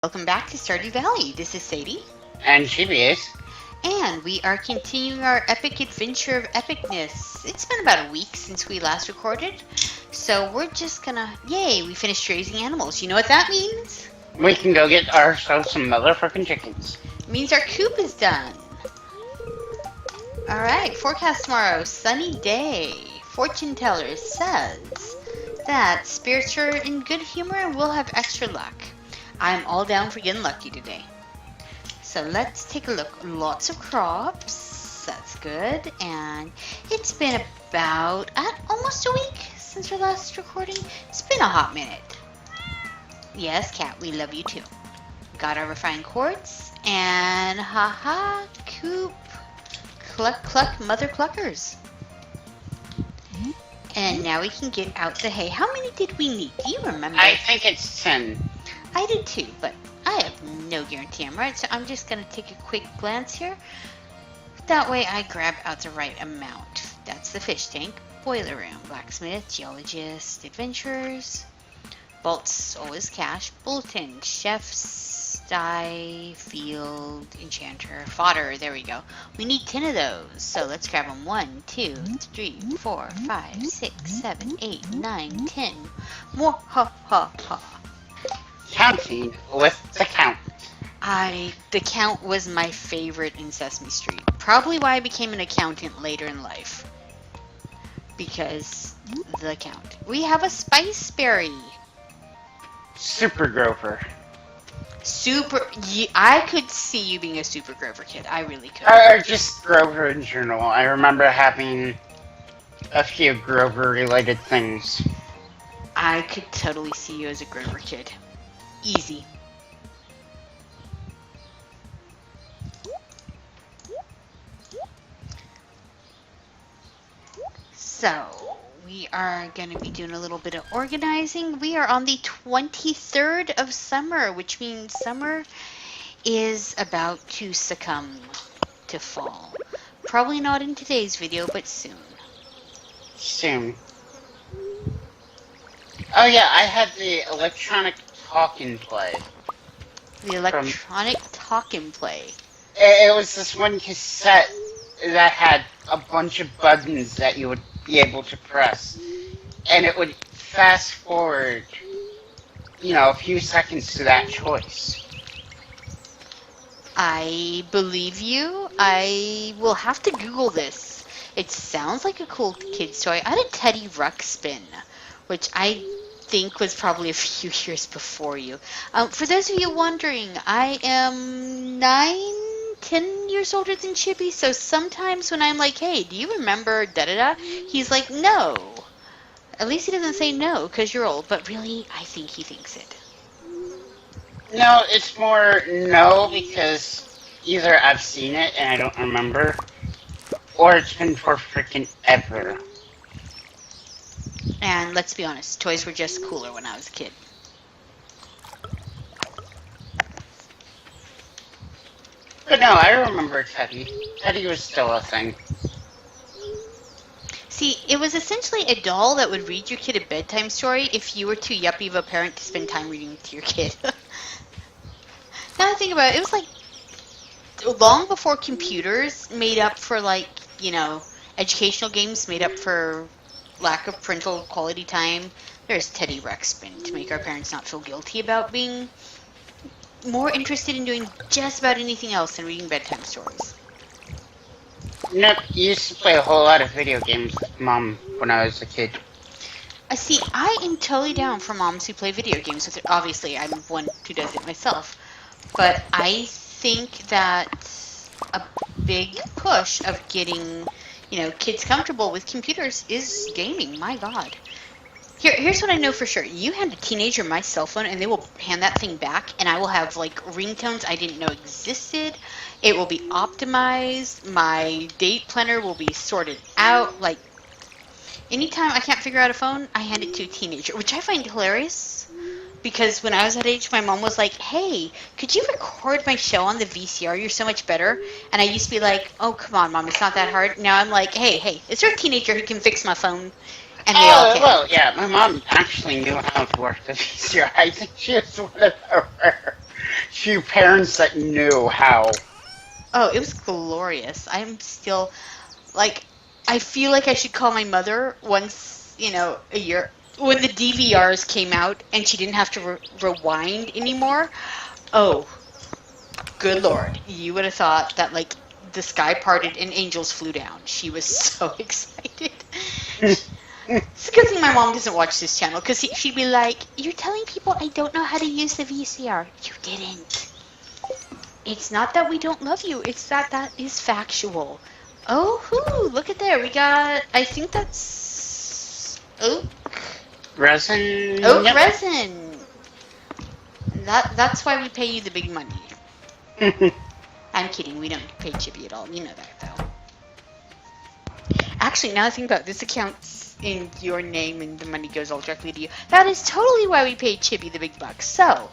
Welcome back to Stardew Valley. This is Sadie, And GBAs. and we are continuing our epic adventure of epicness. It's been about a week since we last recorded, so we're just gonna. Yay, we finished raising animals. You know what that means? We can go get ourselves some motherfucking chickens. It means our coop is done. Alright, forecast tomorrow sunny day. Fortune teller says that spirits are in good humor and will have extra luck. I'm all down for getting lucky today. So let's take a look. Lots of crops. That's good. And it's been about almost a week since our last recording. It's been a hot minute. Yes, cat, we love you too. Got our refined quartz. And haha, coop. Cluck, cluck, mother cluckers. And now we can get out the hay. How many did we need? Do you remember? I think it's 10. I did too, but I have no guarantee I'm right, so I'm just going to take a quick glance here. That way I grab out the right amount. That's the fish tank, boiler room, blacksmith, geologist, adventurers, bolts, always cash, bulletin, chefs, dye, field, enchanter, fodder, there we go. We need 10 of those, so let's grab them. 1, 2, 3, 4, 5, 6, 7, 8, 9, 10. More ha ha ha. Counting with the count. The count was my favorite in Sesame Street. Probably why I became an accountant later in life. Because the count. We have a spice berry. Super Grover. I could see you being a Super Grover kid. I really could. Or just Grover in general. I remember having a few Grover related things. I could totally see you as a Grover kid. Easy. So, we are going to be doing a little bit of organizing. We are on the 23rd of summer, which means summer is about to succumb to fall. Probably not in today's video, but soon. Soon. Oh yeah, I had the electronic talk-and play. The electronic talk-and play. It was this one cassette that had a bunch of buttons that you would be able to press. And it would fast forward, a few seconds to that choice. I believe you. I will have to Google this. It sounds like a cool kid's toy. I had a Teddy Ruxpin, which I think was probably a few years before you. For those of you wondering, I am 10 years older than Chippy, so sometimes when I'm like, hey, do you remember da-da-da? He's like, no. At least he doesn't say no, because you're old, but really, I think he thinks it. No, it's more no, because either I've seen it and I don't remember, or it's been for freaking ever. And let's be honest, toys were just cooler when I was a kid. But no, I remember Teddy. Teddy was still a thing. See, it was essentially a doll that would read your kid a bedtime story if you were too yuppie of a parent to spend time reading to your kid. Now I think about it, it was like long before computers made up for educational games made up for lack of parental quality time. There's Teddy Ruxpin to make our parents not feel guilty about being more interested in doing just about anything else than reading bedtime stories. Nope, you used to play a whole lot of video games with Mom when I was a kid. See, I am totally down for moms who play video games with it. Obviously, I'm one who does it myself. But I think that a big push of getting, kids comfortable with computers is gaming. My God. Here's what I know for sure. You hand a teenager my cell phone and they will hand that thing back and I will have ringtones I didn't know existed. It will be optimized. My date planner will be sorted out. Anytime I can't figure out a phone, I hand it to a teenager, which I find hilarious. Because when I was that age, my mom was like, hey, could you record my show on the VCR? You're so much better. And I used to be like, oh, come on, Mom, it's not that hard. Now I'm like, hey, is there a teenager who can fix my phone? And they all can. Well, yeah, my mom actually knew how to work the VCR. I think she was one of the few parents that knew how. Oh, it was glorious. I'm still, like, I feel like I should call my mother once, a year. When the DVRs came out and she didn't have to rewind anymore. Oh, good Lord. You would have thought that, like, the sky parted and angels flew down. She was so excited. It's a good thing my mom doesn't watch this channel, because she'd be like, "You're telling people I don't know how to use the VCR. You didn't. It's not that we don't love you. It's that is factual." Oh, look at there. We got, I think that's oak. Resin? Oak Yep. resin. That's why we pay you the big money. I'm kidding. We don't pay Chippy at all. You know that, though. Actually, now I think about it, this account's in your name and the money goes all directly to you. That is totally why we paid Chippy the big bucks. So,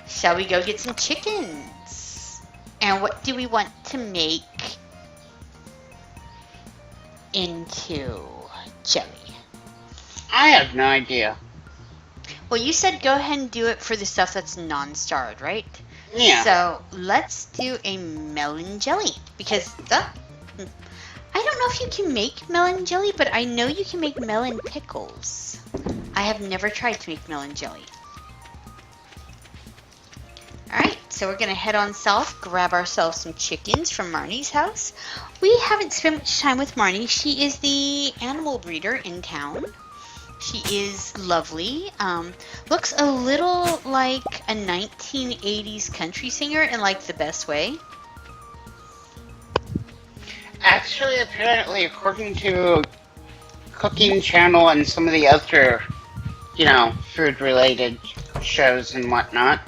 shall we go get some chickens? And what do we want to make into jelly? I have no idea. Well, you said go ahead and do it for the stuff that's non-starred, right? Yeah. So let's do a melon jelly, because I don't know if you can make melon jelly, but I know you can make melon pickles. I have never tried to make melon jelly. Alright, so we're going to head on south, grab ourselves some chickens from Marnie's house. We haven't spent much time with Marnie. She is the animal breeder in town. She is lovely. Looks a little like a 1980s country singer in, like, the best way. Actually, apparently, according to Cooking Channel and some of the other, food-related shows and whatnot,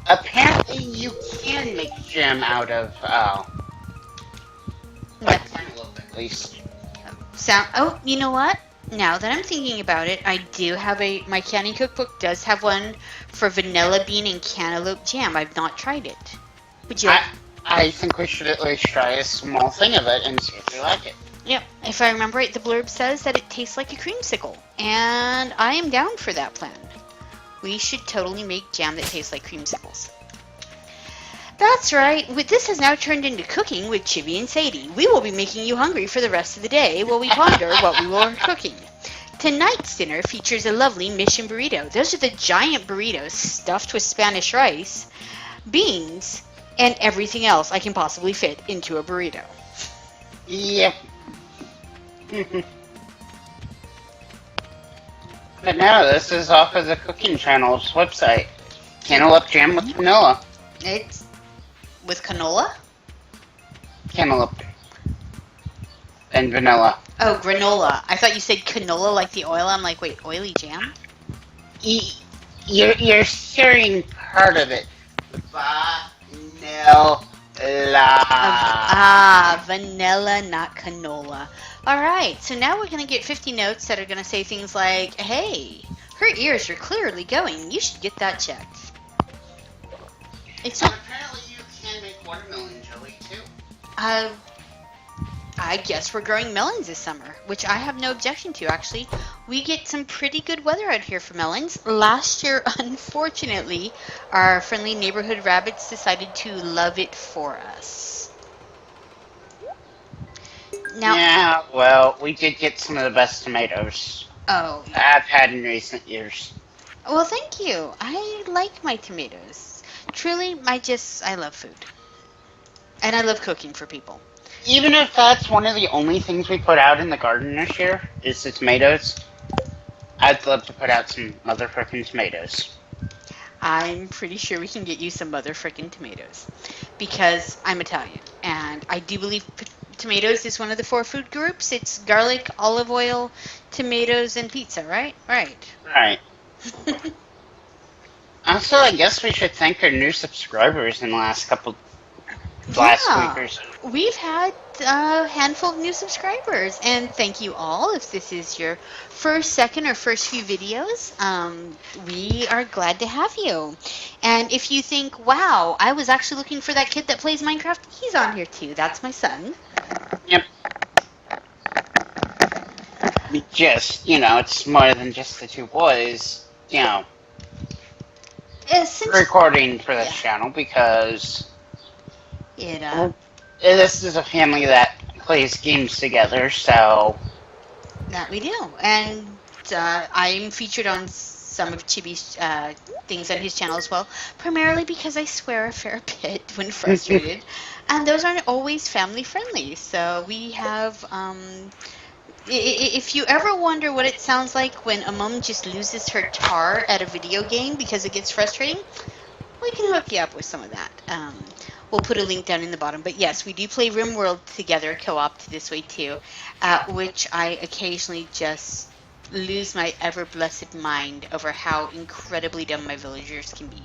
apparently you can make jam out of, cantaloupe, at least. Oh, you know what? Now that I'm thinking about it, I do have my canning cookbook does have one for vanilla bean and cantaloupe jam. I've not tried it. Would you like? I think we should at least try a small thing of it and see if we like it. Yep. If I remember right, the blurb says that it tastes like a creamsicle. And I am down for that plan. We should totally make jam that tastes like creamsicles. That's right. This has now turned into cooking with Chibi and Sadie. We will be making you hungry for the rest of the day while we ponder what we will be cooking. Tonight's dinner features a lovely mission burrito. Those are the giant burritos stuffed with Spanish rice, beans, and everything else I can possibly fit into a burrito. Yep. But no, this is off of the Cooking Channel's website. Cantaloupe jam with vanilla. It's with canola? Cantaloupe. And vanilla. Oh, granola. I thought you said canola like the oil. I'm like, wait, oily jam? You're hearing part of it. Vanilla. Vanilla, not canola. Alright, so now we're going to get 50 notes that are going to say things like, hey, her ears are clearly going. You should get that checked. It's not... Apparently you can make watermelon jelly, too. I guess we're growing melons this summer, which I have no objection to, actually. We get some pretty good weather out here for melons. Last year, unfortunately, our friendly neighborhood rabbits decided to love it for us. Now, Yeah, well, we did get some of the best tomatoes oh, I've had in recent years. well, thank you. I like my tomatoes. Truly, I love food. And I love cooking for people. Even if that's one of the only things we put out in the garden this year, is the tomatoes, I'd love to put out some motherfucking tomatoes. I'm pretty sure we can get you some mother frickin' tomatoes. Because I'm Italian. And I do believe tomatoes is one of the 4 food groups. It's garlic, olive oil, tomatoes, and pizza, right? Right. Right. Also, I guess we should thank our new subscribers in the last week or so. We've had a handful of new subscribers, and thank you all. If this is your first, second, or first few videos, we are glad to have you. And if you think, wow, I was actually looking for that kid that plays Minecraft, he's on here too. That's my son. Yep. It's more than just the 2 boys, recording for this Yeah. channel because It this is a family that plays games together, so that we do, and I'm featured on some of Chibi's things on his channel as well, primarily because I swear a fair bit when frustrated, and those aren't always family friendly. So we have if you ever wonder what it sounds like when a mom just loses her tar at a video game because it gets frustrating, we can hook you up with some of that. We'll put a link down in the bottom. But yes, we do play RimWorld together, co-op this way too, which I occasionally just lose my ever blessed mind over how incredibly dumb my villagers can be,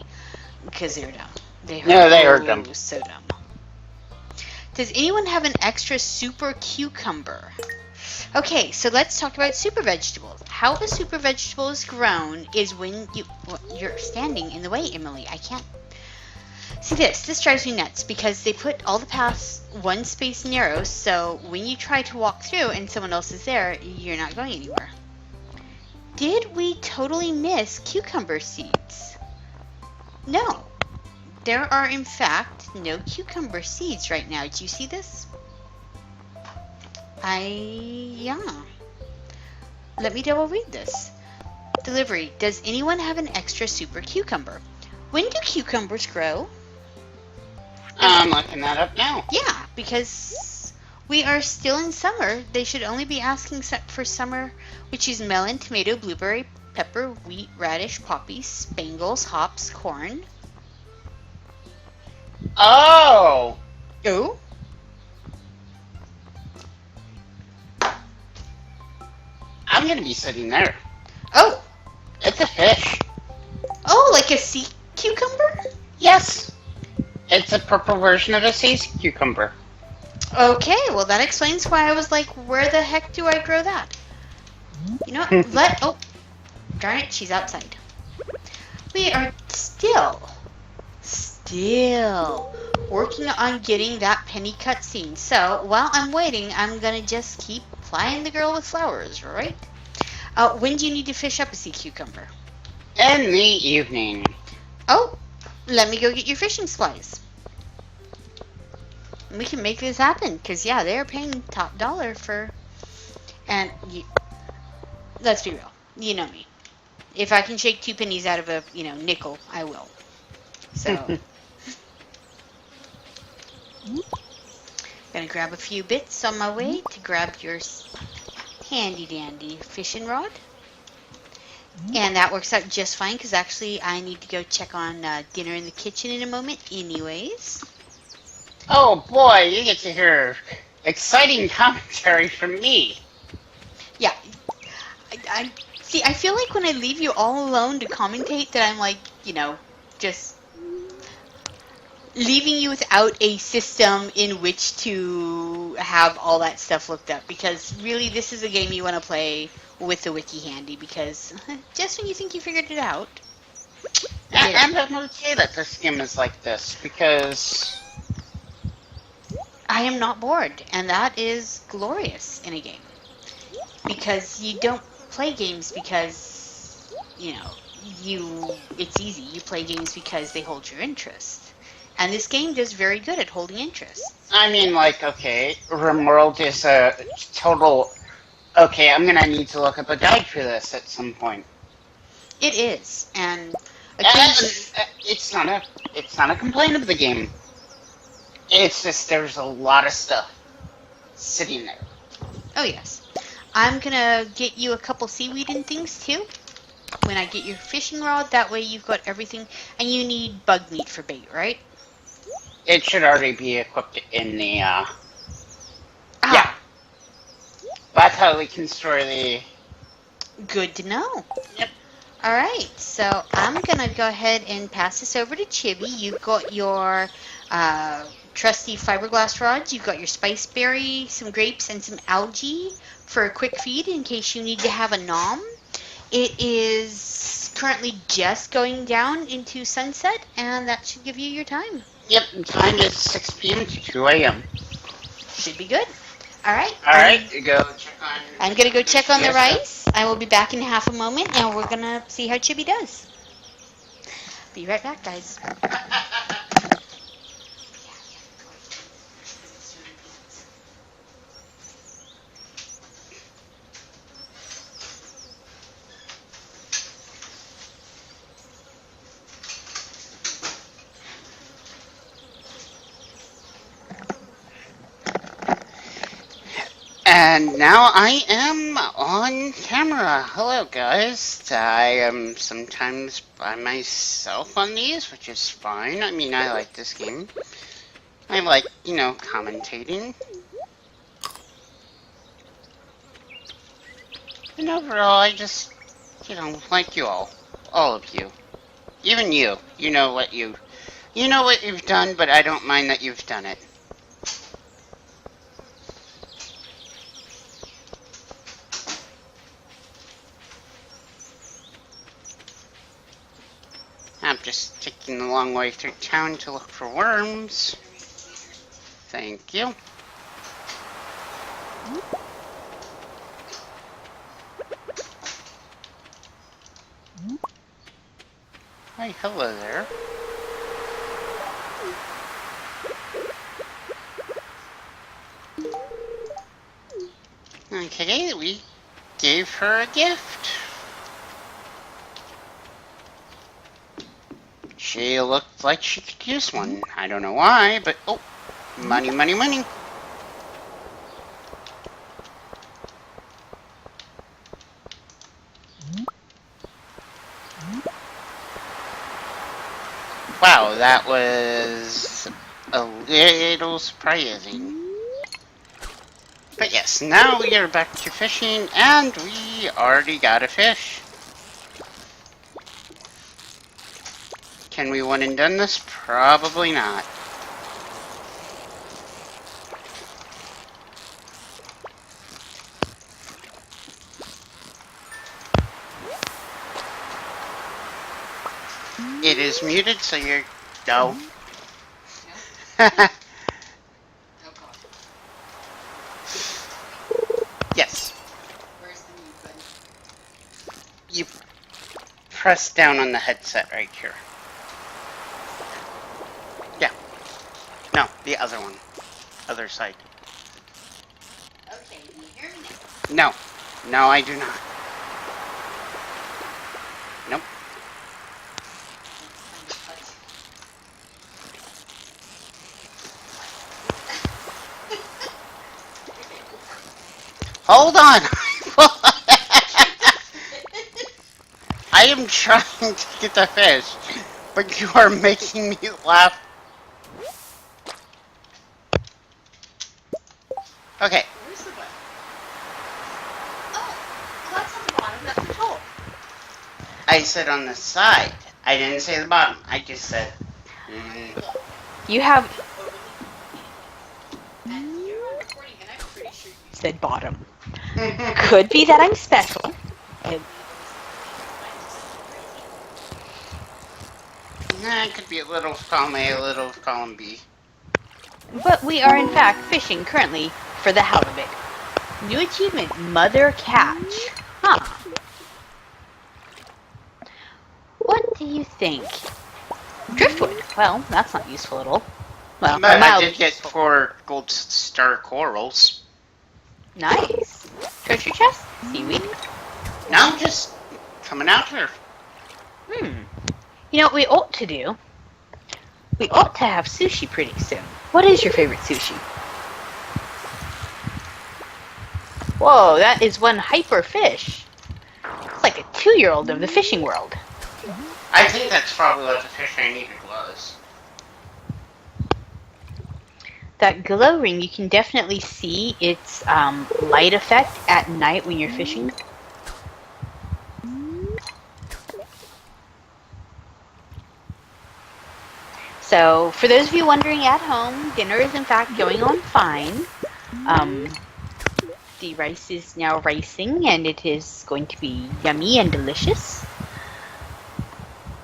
because they're dumb. they are dumb. So dumb. Does anyone have an extra super cucumber? Okay, so let's talk about super vegetables. How a super vegetable is grown is when you're standing in the way, Emily. I can't see this. This drives me nuts because they put all the paths one space narrow, so when you try to walk through and someone else is there, you're not going anywhere. Did we totally miss cucumber seeds? No. There are, in fact, no cucumber seeds right now. Do you see this? Yeah. Let me double read this. Delivery. Does anyone have an extra super cucumber? When do cucumbers grow? I'm looking that up now. Yeah, because we are still in summer. They should only be asking for summer, which is melon, tomato, blueberry, pepper, wheat, radish, poppy, spangles, hops, corn. Oh! Oh? I'm gonna be sitting there. Oh! It's a fish. Oh, like a sea cucumber? Yes. It's a purple version of a sea cucumber. Okay, well that explains why I was like, where the heck do I grow that? You know what? Oh, darn it, she's outside. We are still working on getting that penny cutscene. So while I'm waiting, I'm gonna just keep plying the girl with flowers, right? When do you need to fish up a sea cucumber? In the evening. Oh, let me go get your fishing supplies. We can make this happen, because yeah, they're paying top dollar for, and let's be real, you know me. If I can shake 2 pennies out of a, nickel, I will. So, gonna grab a few bits on my way to grab your handy dandy fishing rod. And that works out just fine, because actually I need to go check on dinner in the kitchen in a moment anyways. Oh boy, you get to hear exciting commentary from me. Yeah. I see, I feel like when I leave you all alone to commentate that I'm like, just leaving you without a system in which to have all that stuff looked up, because really this is a game you want to play with the wiki handy, because just when you think you figured it out. And I'm okay that this game is like this, because I am not bored, and that is glorious in a game. Because you don't play games because, it's easy. You play games because they hold your interest. And this game does very good at holding interest. I mean, okay, RimWorld is a total... Okay, I'm gonna need to look up a guide for this at some point. It is, and it's not a complaint of the game. It's just there's a lot of stuff sitting there. Oh yes. I'm gonna get you a couple seaweed and things too. When I get your fishing rod, that way you've got everything. And you need bug meat for bait, right? It should already be equipped in the, Yeah. That's how we can store the... Good to know. Yep. Alright, so I'm gonna go ahead and pass this over to Chibi. You've got your trusty fiberglass rods, you've got your spice berry, some grapes, and some algae for a quick feed in case you need to have a nom. It is currently just going down into sunset, and that should give you your time. Yep, time is 6 p.m. to 2 a.m. Should be good. Alright. Alright, go check on... I'm going to go check on the rice. I will be back in half a moment, and we're going to see how Chibi does. Be right back, guys. And now I am on camera. Hello, guys. I am sometimes by myself on these, which is fine. I mean, I like this game. I like, commentating. And overall, I just, like you all. All of you. Even you. You know what you've done, but I don't mind that you've done it. I'm just taking the long way through town to look for worms. Thank you. Hi, hello there. Okay, we gave her a gift. She looked like she could use one. I don't know why, but oh, money, money, money. Wow, that was a little surprising. But yes, now we are back to fishing, and we already got a fish. Can we one and done this? Probably not. It is muted, so you're... No. Yes. Where's the mute button? You press down on the headset right here. Yeah. No, the other one. Other side. Okay, can you hear me now? No. No, I do not. Nope. Hold on! I am trying to get the fish, but you are making me laugh. Okay. Where's the button? Oh, that's on the bottom. That's the top. I said on the side. I didn't say the bottom. I just said... You have And you're on recording, and I'm pretty sure you said bottom. Could be that I'm special. Nah, it could be a little column A, a little column B. But we are in fact fishing currently for the halibut. New achievement, mother catch. Huh. What do you think? Driftwood. Well, that's not useful at all. Well, But I mildly did get useful. 4 gold star corals. Nice. Treasure chest? Seaweed? Now I'm just coming out here. You know what we ought to do? We ought to have sushi pretty soon. What is your favorite sushi? Whoa, that is one hyper fish. It's like a 2-year-old of the fishing world. I think that's probably what the fish I needed was. That glow ring, you can definitely see its light effect at night when you're fishing. So, for those of you wondering at home, dinner is in fact going on fine. The rice is now ricing, and it is going to be yummy and delicious.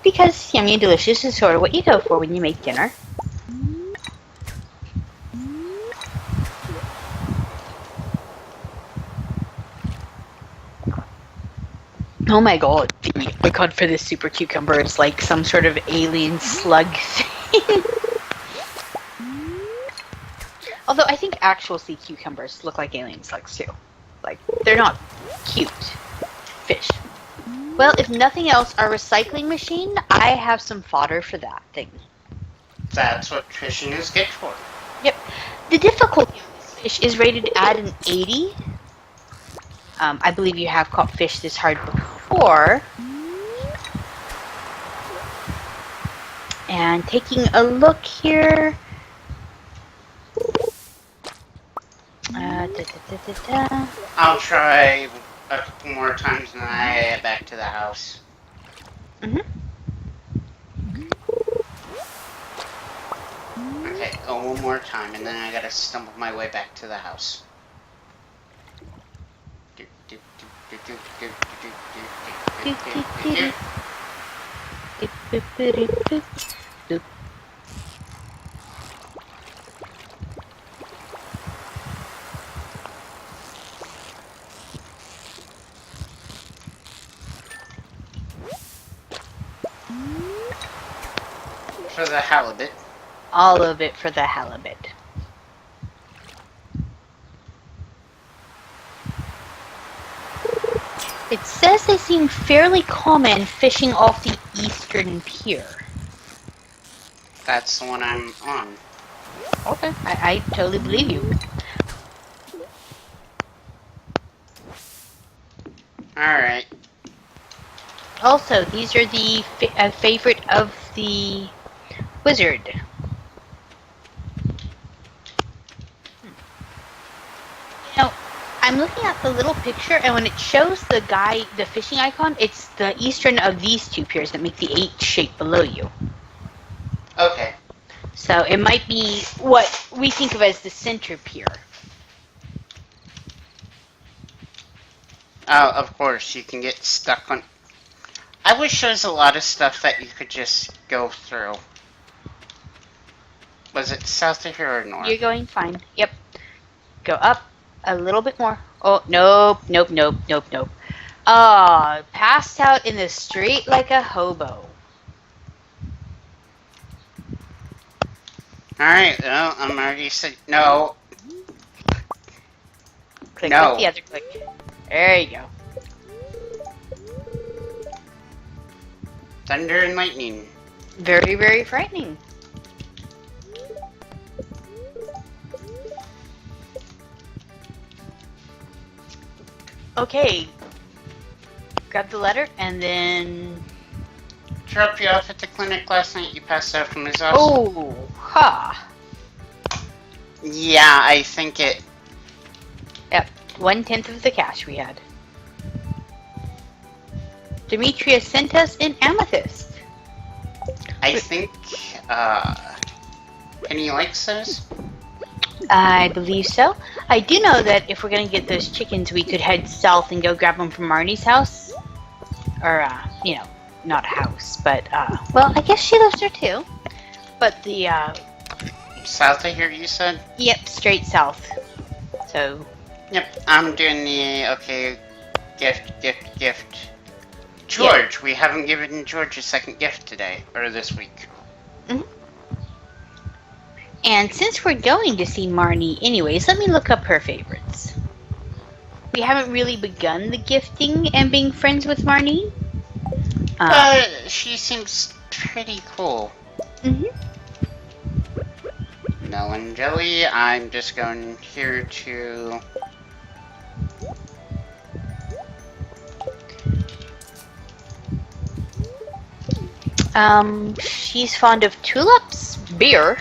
Because yummy and delicious is sort of what you go for when you make dinner. Oh my god, the icon for this super cucumber is like some sort of alien slug thing. Although I think actual sea cucumbers look like alien slugs too. Like, they're not cute fish. Well, if nothing else, our recycling machine, I have some fodder for that thing. That's what fishing is good for. Yep. The difficulty of this fish is rated at an 80. I believe you have caught fish this hard before. And taking a look here. I'll try a couple more times and then I get back to the house. Okay, one more time and then I gotta stumble my way back to the house. For the halibut. All of it for the halibut. It says they seem fairly common fishing off the eastern pier. That's the one I'm on. Okay, I totally believe you. Alright. Also, these are the favorite of the wizard. You know, I'm looking at the little picture, and when it shows the guy, the fishing icon, it's the eastern of these two piers that make the H shape below you. Okay. So it might be what we think of as the center pier. Oh, of course, you can get stuck on... I wish there was a lot of stuff that you could just go through. Was it south of here or north? You're going fine. Yep. Go up a little bit more. Oh, nope, nope, nope, nope, nope. Passed out in the street like a hobo. Alright, well, I'm already said no. Click No. with the other click. There you go. Thunder and lightning. Very, very frightening. Okay. Grab the letter and then... Dropped you off at the clinic last night. You passed out from exhaustion. Oh, ha. Yeah, I think it... Yep, 1/10 of the cash we had. Demetrius sent us an amethyst. I think, Penny likes those? I believe so. I do know that if we're going to get those chickens, we could head south and go grab them from Marnie's house. Or, you know, not a house, but, well, I guess she lives there too. But the, South of here, you said? Yep, straight south. So... Yep, I'm doing the, okay, gift. George, we haven't given George a second gift today, or this week. Mm-hmm. And since we're going to see Marnie anyways, let me look up her favorites. We haven't really begun the gifting and being friends with Marnie. She seems pretty cool. Mm-hmm. Melon jelly, I'm just going here to... She's fond of tulips, beer,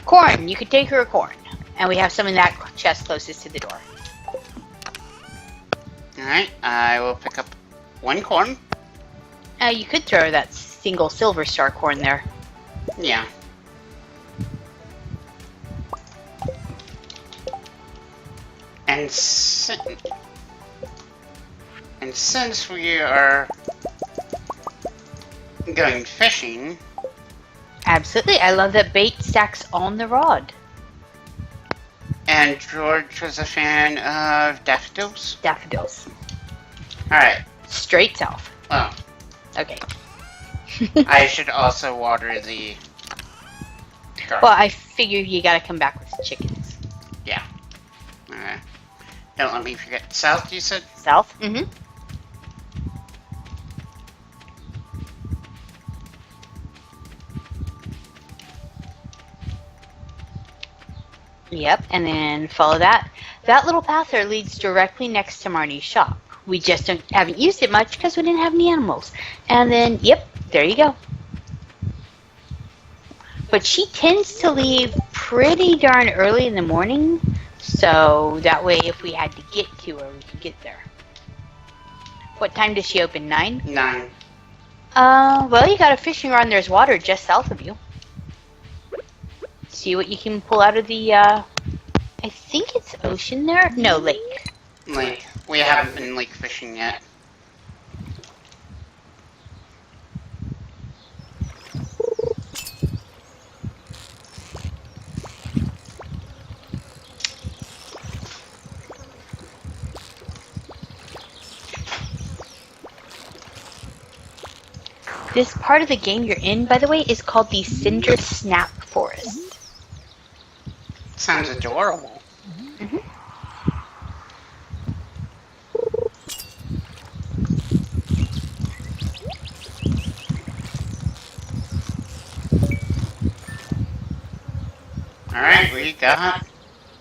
corn. You could take her a corn. And we have some in that chest closest to the door. Alright, I will pick up one corn. You could throw that single silver star corn there. Yeah. And since we are going fishing... Absolutely, I love that bait stacks on the rod. And George was a fan of daffodils? Daffodils. Alright. Straight south. Oh, Okay. I should also water the garden. Well, I figure you gotta come back with the chickens. Yeah. Alright. Don't let me forget. South, you said? South? Mm-hmm. Yep, and then follow that. That little path there leads directly next to Marnie's shop. We just haven't used it much because we didn't have any animals. And then, yep, there you go. But she tends to leave pretty darn early in the morning, so that way if we had to get to her, we could get there. What time does she open? 9? 9. Well, you got a fishing rod and there's water just south of you. See what you can pull out of the, I think it's ocean there? No, lake. Lake. We haven't been lake fishing yet. This part of the game you're in, by the way, is called the Cinder Snap Forest. Sounds adorable. Mm-hmm. Alright, we got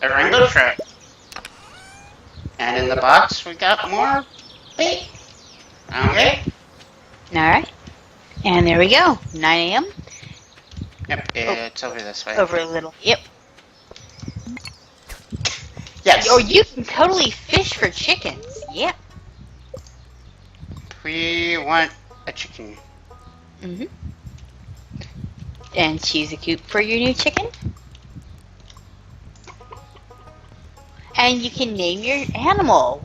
a rainbow trout. And in the box, we got more bait. Okay. Alright. And there we go. 9 a.m. Yep, it's over this way. Over a little. Yep. Yes. Oh, you can totally fish for chickens. Yep. We want a chicken. Mm-hmm. And choose a coop for your new chicken. And you can name your animal.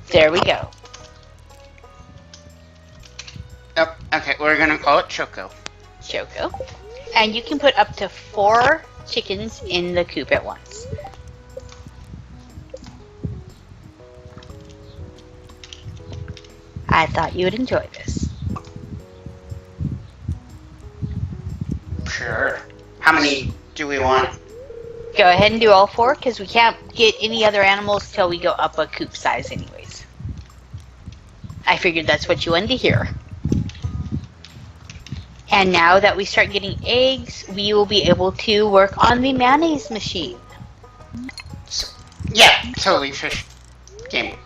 There we go. Oh, okay, we're gonna call it Choco. Choco. And you can put up to 4 chickens in the coop at once. I thought you would enjoy this. Sure. How many do we want? Go ahead and do all 4 because we can't get any other animals till we go up a coop size anyways. I figured that's what you wanted to hear. And now that we start getting eggs, we will be able to work on the mayonnaise machine. So, yeah, totally fish game.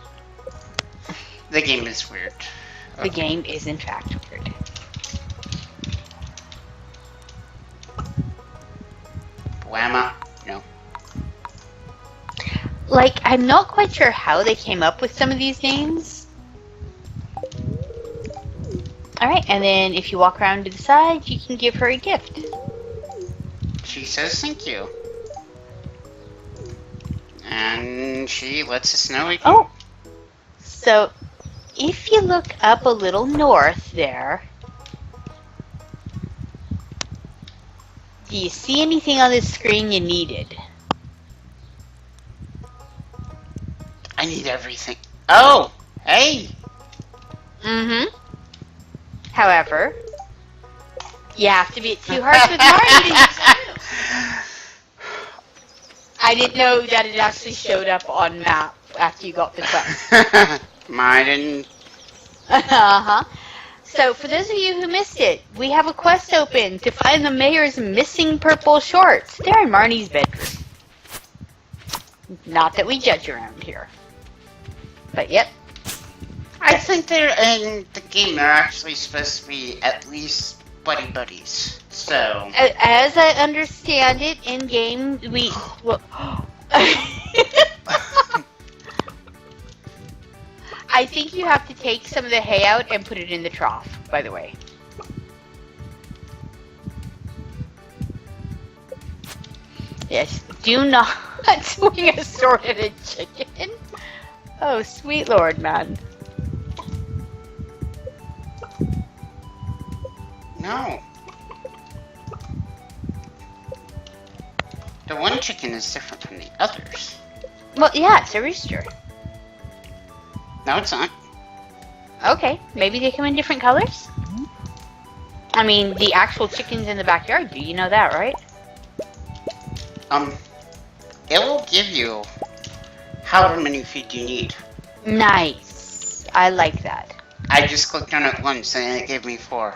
The game is weird. The game is in fact weird. Whamma? No. Like, I'm not quite sure how they came up with some of these names. Alright, and then if you walk around to the side, you can give her a gift. She says thank you. And she lets us know we can... Oh! So, if you look up a little north there, do you see anything on this screen you needed? I need everything. Oh! Hey! Mm-hmm. However, you have to be at 2 hearts with Marty to use it. I didn't know that it actually showed up on map after you got the quest. Mine didn't... Uh-huh. So, for those of you who missed it, we have a quest open to find the mayor's missing purple shorts. They're in Marnie's bedroom. Not that we judge around here. But, yep. I think they're in the game. They're actually supposed to be at least buddies. So... As I understand it, in game, we... Well, I think you have to take some of the hay out and put it in the trough, by the way. Yes, do not swing a sword at a chicken. Oh, sweet lord, man. No. The one chicken is different from the others. Well, yeah, it's a rooster. No, it's not. Okay, maybe they come in different colors? I mean, the actual chickens in the backyard do. You know that, right? It will give you however many feet you need. Nice. I like that. I just clicked on it once and it gave me 4.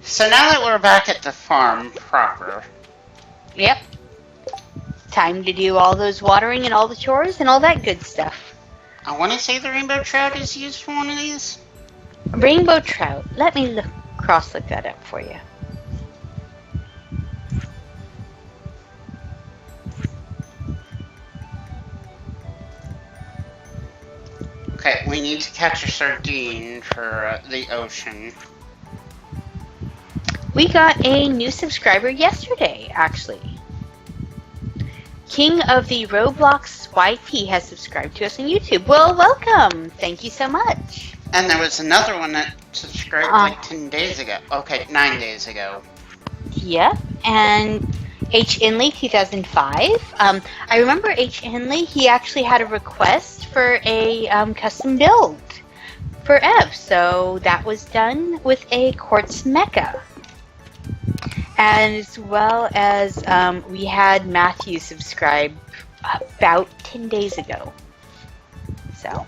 So now that we're back at the farm proper. Yep. Time to do all those watering and all the chores and all that good stuff. I want to say the rainbow trout is used for one of these. Rainbow trout. Let me cross-look that up for you. Okay, we need to catch a sardine for the ocean. We got a new subscriber yesterday, actually. King of the Roblox YT has subscribed to us on YouTube. Well, welcome. Thank you so much. And there was another one that subscribed like 10 days ago. Okay, 9 days ago. Yep, and H. Inley 2005. I remember H. Inley, he actually had a request for a custom build for Ev, so that was done with a quartz mecha. And as well as we had Matthew subscribe about 10 days ago. So,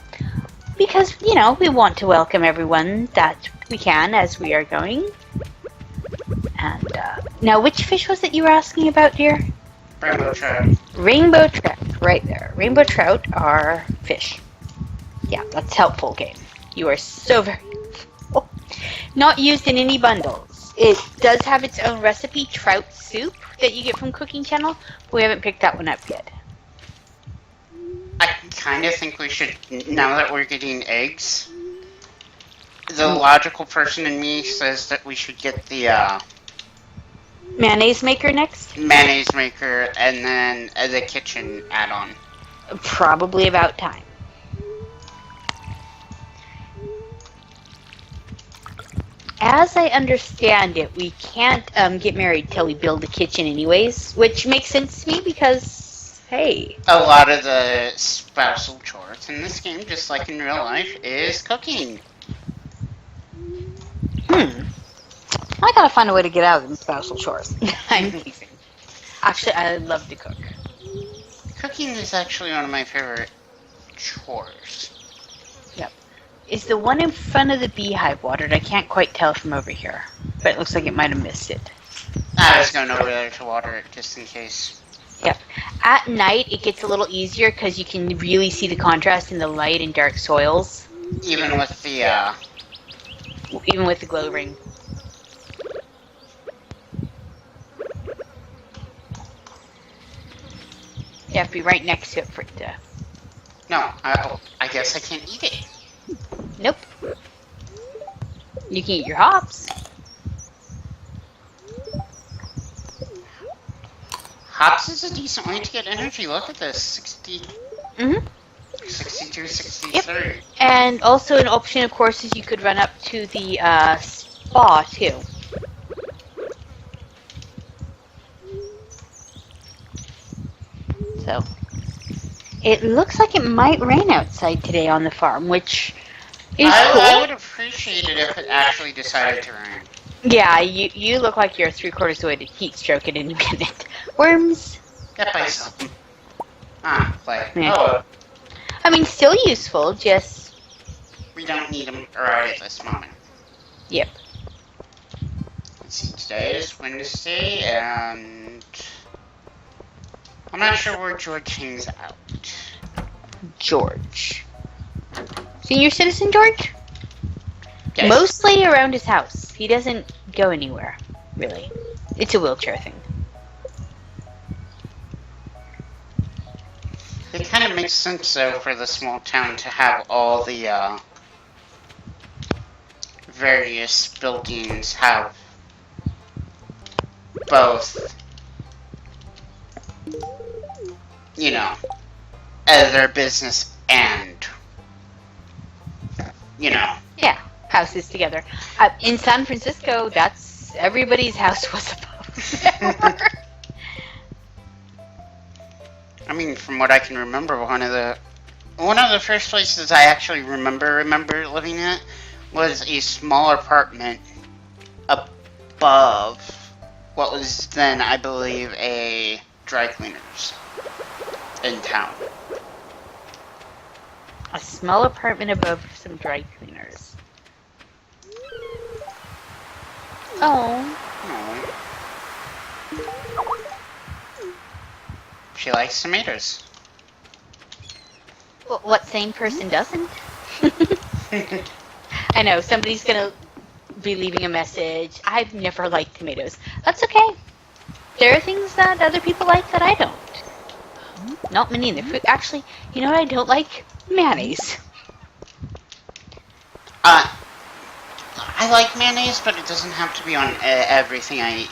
because, you know, we want to welcome everyone that we can as we are going. And now, which fish was it you were asking about, dear? Rainbow trout. Rainbow trout, right there. Rainbow trout are fish. Yeah, that's helpful, game. You are so very helpful. Not used in any bundles. It does have its own recipe, trout soup, that you get from Cooking Channel. We haven't picked that one up yet. I kind of think we should, now that we're getting eggs, the logical person in me says that we should get the Mayonnaise maker next? mayonnaise maker and then the kitchen add-on. Probably about time. As I understand it, we can't get married till we build the kitchen anyways, which makes sense to me because, hey. A lot of the spousal chores in this game, just like in real life, is cooking. I gotta find a way to get out of them spousal chores. I'm teasing. Actually, I love to cook. Cooking is actually one of my favorite chores. Yep. Is the one in front of the beehive watered? I can't quite tell from over here, but it looks like it might have missed it. I was going over there to water it just in case. Yep. At night, it gets a little easier because you can really see the contrast in the light and dark soils. Even with the, Even with the glow ring. You have to be right next to it for it to... No, I guess I can't eat it. Nope. You can eat your hops. Hops is a decent way to get energy. Look at this. 60, Mm-hmm. 62, 63. And also an option, of course, is you could run up to the spa, too. So, it looks like it might rain outside today on the farm, which is cool. I would appreciate it if it actually decided to rain. Yeah, you look like you're 3/4 of the way to heat stroke at any minute. Worms. Get by something. Ah, play. Yeah. Oh, I mean, still useful, just... we don't need them right at this moment. Yep. Let's see, today is Wednesday, and I'm not sure where George hangs out. George. Senior citizen George? Yes. Mostly around his house. He doesn't go anywhere, really. It's a wheelchair thing. It kind of makes sense, though, for the small town to have all the various buildings have both, you know, their business and, you know. Yeah, houses together. In San Francisco, that's everybody's house was above. I mean, from what I can remember, one of the One of the first places I actually remember living at was a small apartment above what was then, I believe, a dry cleaners in town. A small apartment above some dry cleaners. Oh. Oh. She likes tomatoes. Well, what sane person doesn't? I know, somebody's gonna be leaving a message. I've never liked tomatoes. That's okay. There are things that other people like that I don't. Not many in the food. Actually, you know what I don't like? Mayonnaise. I like mayonnaise, but it doesn't have to be on everything I eat.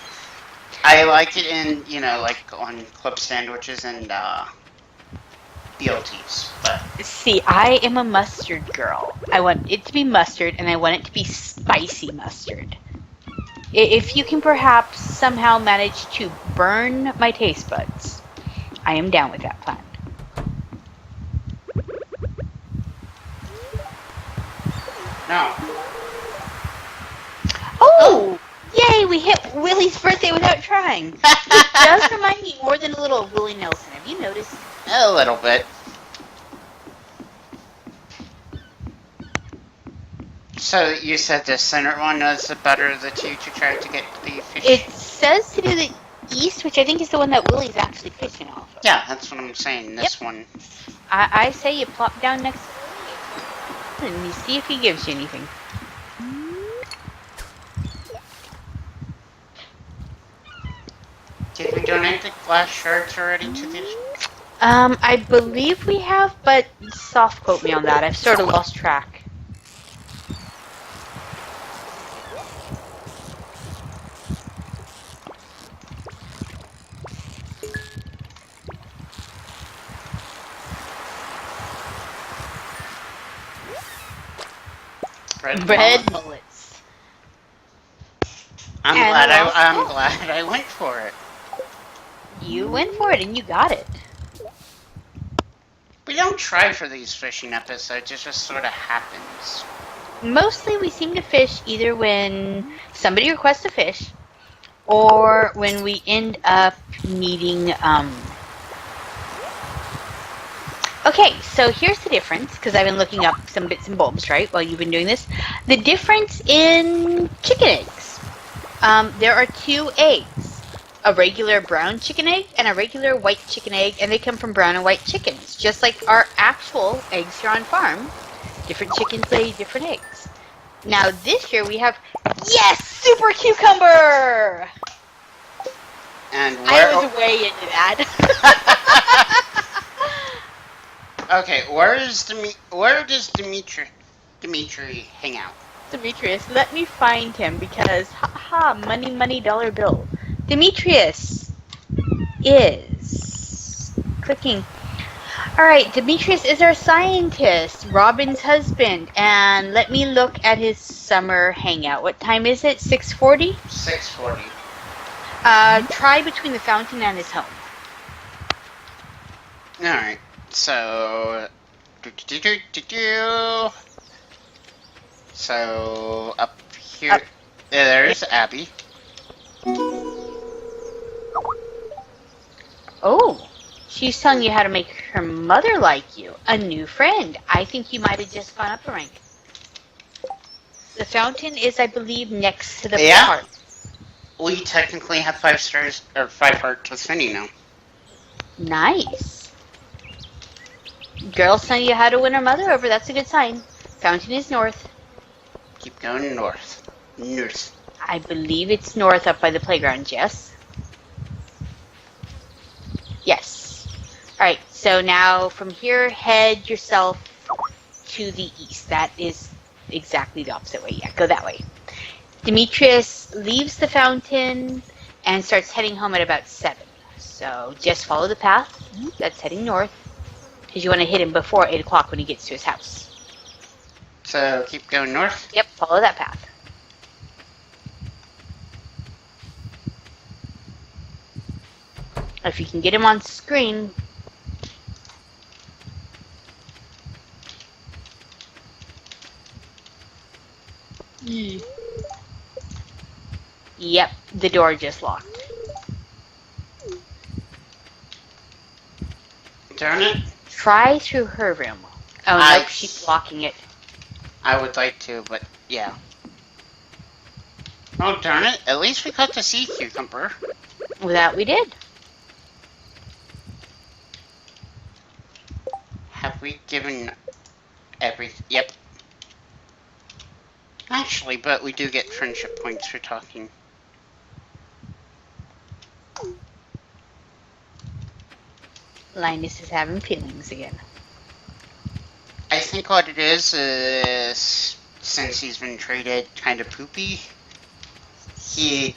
I like it in, like on club sandwiches and BLTs. But See, I am a mustard girl. I want it to be mustard, and I want it to be spicy mustard. If you can perhaps somehow manage to burn my taste buds, I am down with that plan. no. Oh! Yay, we hit Willie's birthday without trying. It does remind me more than a little of Willie Nelson. Have you noticed? A little bit. So you said the center one was the better of the two to try to get the fish? It says to do the east, which I think is the one that Willie's actually fishing off of. Yeah, that's what I'm saying. This one. I say you plop down next to Willie and you see if he gives you anything. Did we donate the glass shards already to these? I believe we have, but soft quote me on that. I've sort of lost track. Red bullets. I'm And glad I went for it. You went for it and you got it. We don't try for these fishing episodes, it just sort of happens. Mostly we seem to fish either when somebody requests a fish or when we end up needing, Okay, so here's the difference, because I've been looking up some bits and bobs, right, while you've been doing this. The difference in chicken eggs. There are 2 eggs. A regular brown chicken egg and a regular white chicken egg, and they come from brown and white chickens, just like our actual eggs here on farm. Different chickens lay different eggs. Now this year we have, yes, super cucumber! And I was way into that. Okay, where does Dimitri hang out? Demetrius, let me find him because, money, dollar bill. Demetrius is clicking. Alright, Demetrius is our scientist, Robin's husband, and let me look at his summer hangout. What time is it? 6:40? 6:40. Try between the fountain and his home. Alright, so... So, up here... There's Abby. Oh, she's telling you how to make her mother like you. A new friend. I think you might have just gone up a rank. The fountain is, I believe, next to the park. We technically have 5 stars, or 5 hearts with Finny now. Nice. Girl's telling you how to win her mother over. That's a good sign. Fountain is north. Keep going north. North. I believe it's north up by the playground, yes? Yes. Alright, so now from here, head yourself to the east. That is exactly the opposite way. Yeah, go that way. Demetrius leaves the fountain and starts heading home at about 7. So just follow the path that's heading north, because you want to hit him before 8 o'clock when he gets to his house. So keep going north? Yep, follow that path. If you can get him on screen. Yep, the door just locked. Darn it. Try through her room. Oh, nope, she's blocking it. I would like to, but yeah. Oh, darn it. At least we got to see Cucumber. Well, that we did. Have we given everything? Yep. Actually, but we do get friendship points for talking. Linus is having feelings again. I think what it is, since he's been treated kind of poopy, he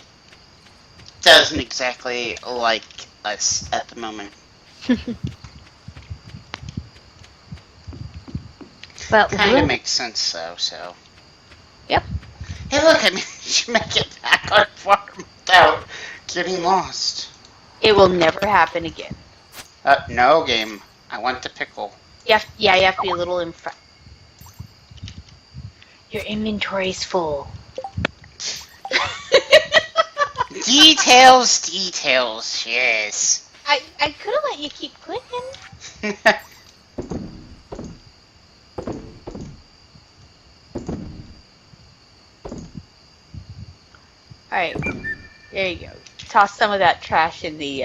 doesn't exactly like us at the moment. Well, Kind of makes sense, though, so. Yep. Hey, look, I managed to make it back on farm without getting lost. It will never happen again. No, game. I want the pickle. You have to be a little in front. Your inventory's full. Details, yes. I could have let you keep clicking. Alright, there you go. Toss some of that trash in the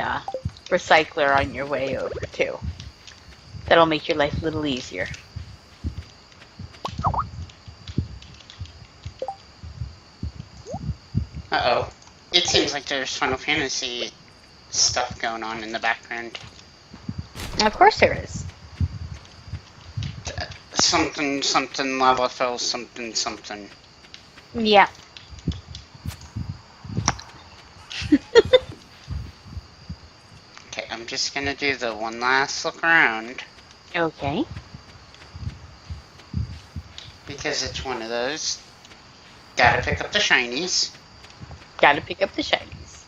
recycler on your way over, too. That'll make your life a little easier. Uh-oh. It seems like there's Final Fantasy stuff going on in the background. Of course there is. Something lava fell, something. Yeah. Okay, I'm just gonna do the one last look around. Okay. Because it's one of those. Gotta pick up the shinies. Gotta pick up the shinies.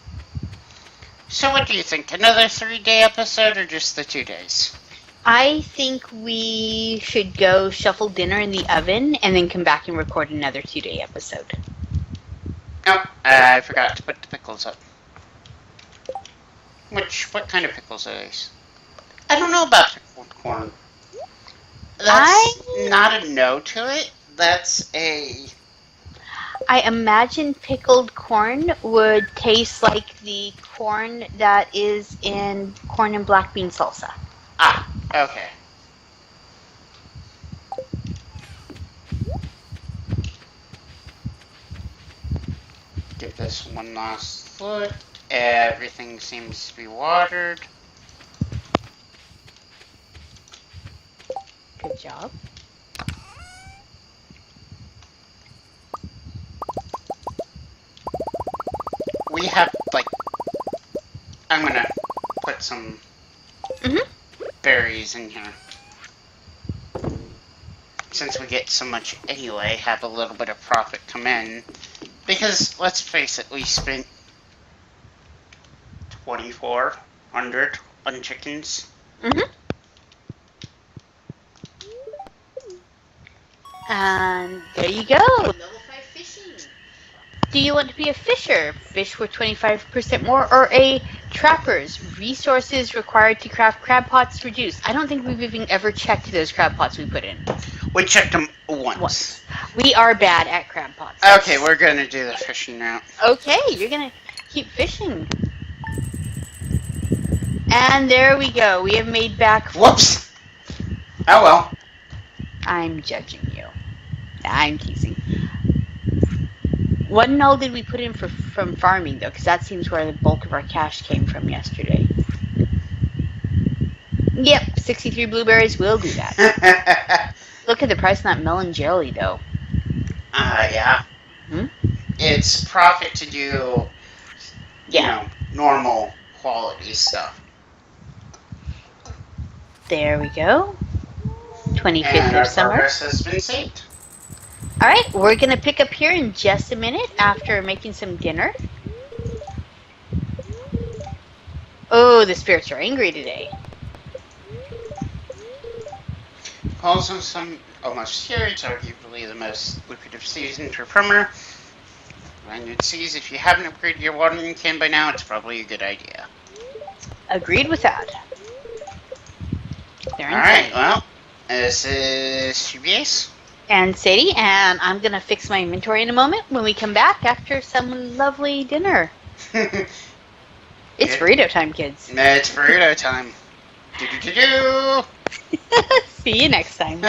So what do you think? Another 3-day episode or just the 2 days? I think we should go shuffle dinner in the oven and then come back and record another 2-day episode. Oh, I forgot to put the pickles up. What kind of pickles are these? I don't know about pickled corn. That's not a no to it. That's a... I imagine pickled corn would taste like the corn that is in corn and black bean salsa. Ah, okay. Give this one last look. Everything seems to be watered. Good job. We have, like... I'm gonna put some berries in here. Since we get so much anyway, have a little bit of profit come in. Because, let's face it, we spent $2,400 on chickens. And there you go. Level 5 fishing. Do you want to be a fisher? Fish for 25% more, or a trapper's? Resources required to craft crab pots reduced. I don't think we've even ever checked those crab pots we put in. We checked them once. We are bad at crab pots. Okay, we're gonna do the fishing now. Okay, you're gonna keep fishing. And there we go. We have made back... Whoops! Oh well. I'm judging you. I'm teasing. What and all did we put in from farming, though? Because that seems where the bulk of our cash came from yesterday. Yep, 63 blueberries will do that. Look at the price on that melon jelly, though. Yeah. It's profit to do, you know, normal quality stuff. There we go. 25th And of our summer. progress has been saved. Alright, we're going to pick up here in just a minute after making some dinner. Oh, the spirits are angry today. Also, some almost here, it's arguably the most lucrative season for farmer. And it sees if you haven't upgraded your watering can by now, it's probably a good idea. Agreed with that. They're Alright, insane. well, this is CBS. And Sadie, and I'm gonna fix my inventory in a moment when we come back after some lovely dinner. It's Good. burrito time, kids. It's burrito time. Do-do-do-do! See you next time.